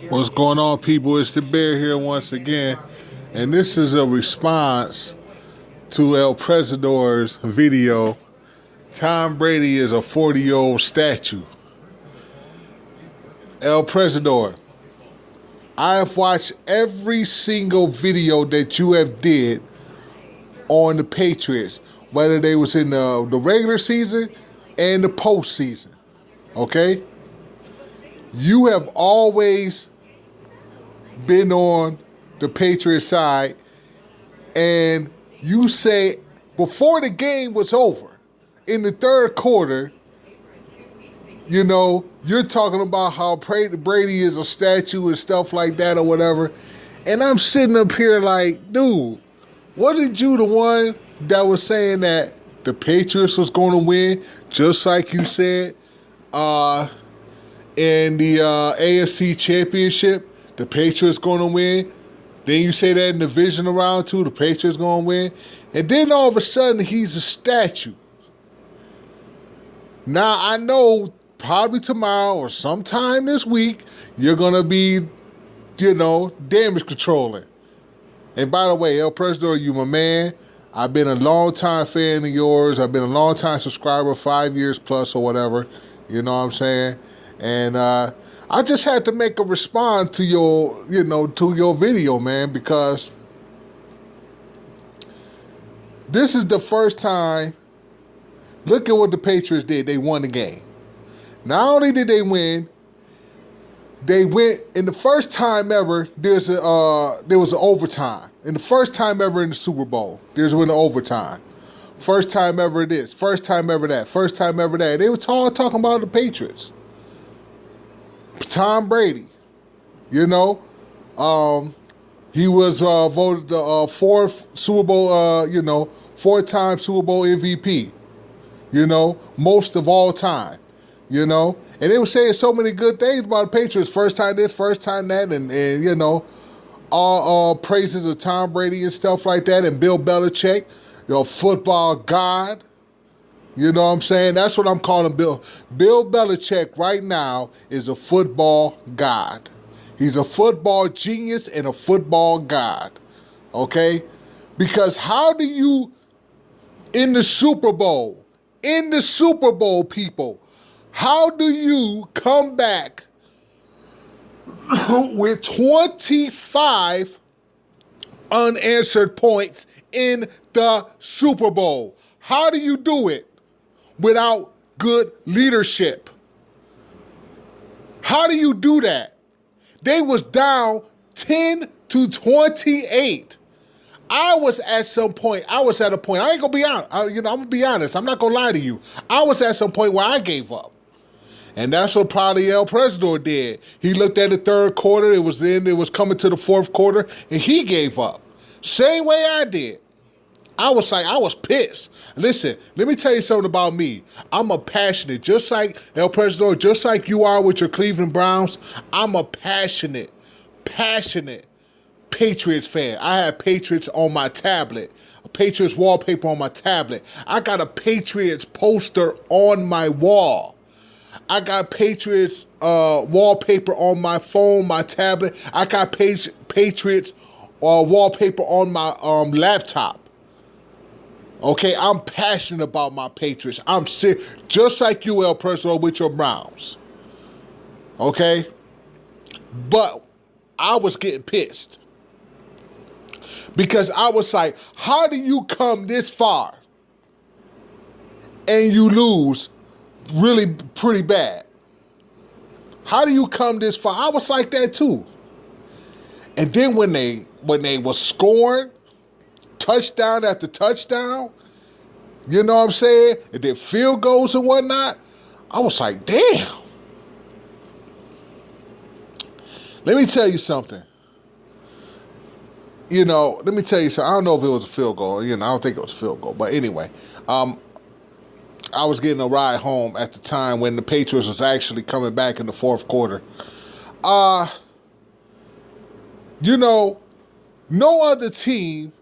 What's going on, people? It's the Bear here once again, and this is a response to El Presidor's video. Tom Brady is a 40-year-old statue. El Presidor, I have watched every single video that you have did on the Patriots, whether they was in the regular season and the postseason. Okay? You have always been on the Patriots side, and you say before the game was over, in the third quarter, you know, you're talking about how Brady is a statue and stuff like that or whatever, and I'm sitting up here like, dude, wasn't you the one that was saying that the Patriots was going to win, just like you said in the AFC Championship? The Patriots going to win. Then you say that in the divisional round too, the Patriots going to win. And then all of a sudden, he's a statue. Now, I know probably tomorrow or sometime this week, you're going to be, damage controlling. And by the way, El Presidor, you my man. I've been a long-time fan of yours. I've been a long-time subscriber, 5 years plus or whatever. You know what I'm saying? And I just had to make a response to your video, man, because this is the first time. Look at what the Patriots did. They won the game. Not only did they win, they went in the first time ever. There was an overtime. In the first time ever in the Super Bowl, there's an overtime. First time ever this. First time ever that. First time ever that. They were talking about the Patriots. Tom Brady, he was voted the fourth Super Bowl, four-time Super Bowl MVP, most of all time, and they were saying so many good things about the Patriots. First time this, first time that, and all praises of Tom Brady and stuff like that, and Bill Belichick, football god. You know what I'm saying? That's what I'm calling Bill. Bill Belichick right now is a football god. He's a football genius and a football god. Okay? Because how do you, in the Super Bowl, people, how do you come back with 25 unanswered points in the Super Bowl? How do you do it without good leadership? How do you do that? They was down 10-28. I was at a point, I ain't gonna be honest, I'm gonna be honest, I'm not gonna lie to you. I was at some point where I gave up. And that's what probably El Presidor did. He looked at the third quarter, it was coming to the fourth quarter, and he gave up. Same way I did. I was pissed. Listen, let me tell you something about me. I'm a passionate, just like El Presidor, just like you are with your Cleveland Browns. I'm a passionate Patriots fan. I have Patriots on my tablet, a Patriots wallpaper on my tablet. I got a Patriots poster on my wall. I got Patriots wallpaper on my phone, my tablet. I got Patriots wallpaper on my laptop. Okay, I'm passionate about my Patriots. I'm sick, just like you, El Presidor, with your Browns. Okay? But I was getting pissed. Because I was like, how do you come this far and you lose really pretty bad? How do you come this far? I was like that too. And then when they was scoring touchdown after touchdown, you know what I'm saying? And then field goals and whatnot, I was like, damn. Let me tell you something. I don't know if it was a field goal. I don't think it was a field goal. But anyway, I was getting a ride home at the time when the Patriots was actually coming back in the fourth quarter. No other team,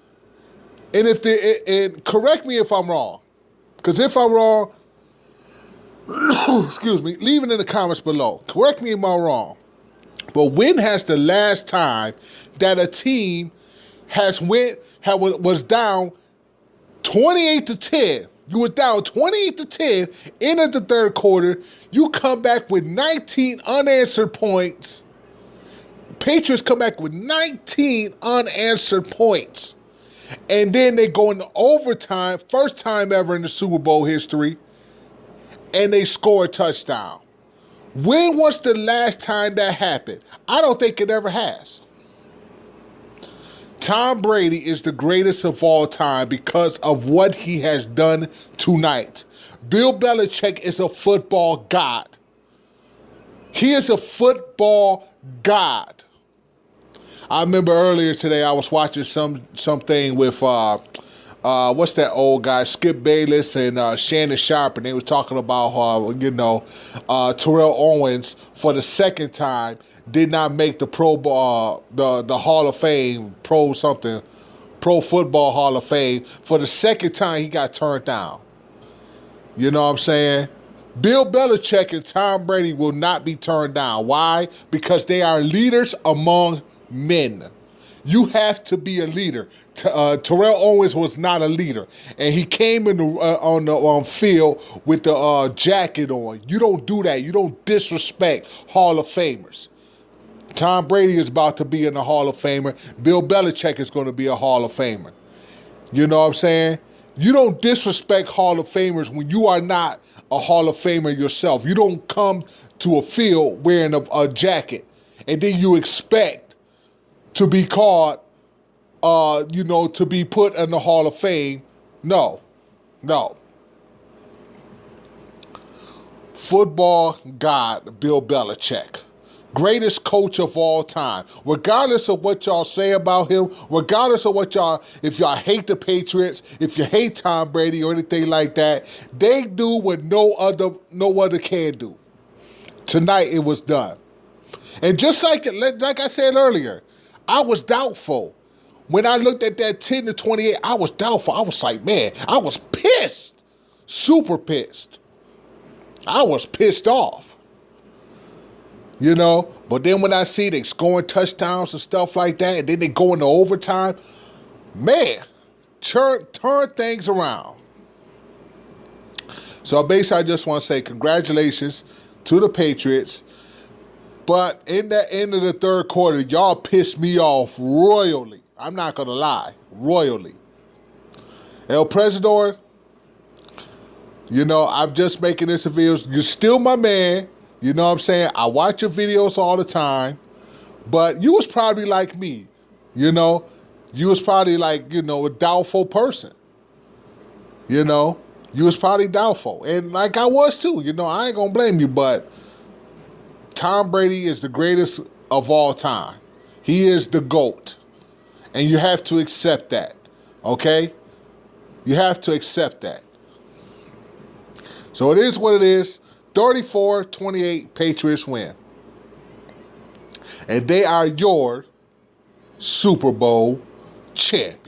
and correct me if I'm wrong, because if I'm wrong, excuse me, leave it in the comments below. Correct me if I'm wrong. But when has the last time that a team was down 28-10? You were down 28-10, entered the third quarter. You come back with 19 unanswered points. Patriots come back with 19 unanswered points. And then they go into overtime, first time ever in the Super Bowl history, and they score a touchdown. When was the last time that happened? I don't think it ever has. Tom Brady is the greatest of all time because of what he has done tonight. Bill Belichick is a football god. He is a football god. I remember earlier today I was watching something with what's that old guy, Skip Bayless and Shannon Sharpe, and they were talking about how Terrell Owens for the second time did not make the the Hall of Fame, Pro Football Hall of Fame. For the second time, he got turned down. You know what I'm saying? Bill Belichick and Tom Brady will not be turned down. Why? Because they are leaders among men. You have to be a leader. Terrell Owens was not a leader, and he came in on the field with the jacket on. You don't do that. You don't disrespect Hall of Famers. Tom Brady is about to be in the Hall of Famer. Bill Belichick is going to be a Hall of Famer. You know what I'm saying? You don't disrespect Hall of Famers when you are not a Hall of Famer yourself. You don't come to a field wearing a jacket, and then you expect to be called, to be put in the Hall of Fame. No. Football god, Bill Belichick. Greatest coach of all time. Regardless of what y'all say about him, regardless of if y'all hate the Patriots, if you hate Tom Brady or anything like that, they do what no other can do. Tonight it was done. And just like I said earlier, I was doubtful. When I looked at that 10-28, I was doubtful. I was like, man, I was pissed. Super pissed. I was pissed off. But then when I see they scoring touchdowns and stuff like that, and then they go into overtime, man, turn things around. So basically, I just want to say congratulations to the Patriots. But in the end of the third quarter, y'all pissed me off royally. I'm not going to lie, royally. El Presidor, I'm just making this a video. You're still my man. You know what I'm saying? I watch your videos all the time. But you was probably like me. You was probably like, a doubtful person. You was probably doubtful. And like I was too. I ain't going to blame you, but Tom Brady is the greatest of all time. He is the GOAT. And you have to accept that. Okay? You have to accept that. So it is what it is. 34-28 Patriots win. And they are your Super Bowl champions.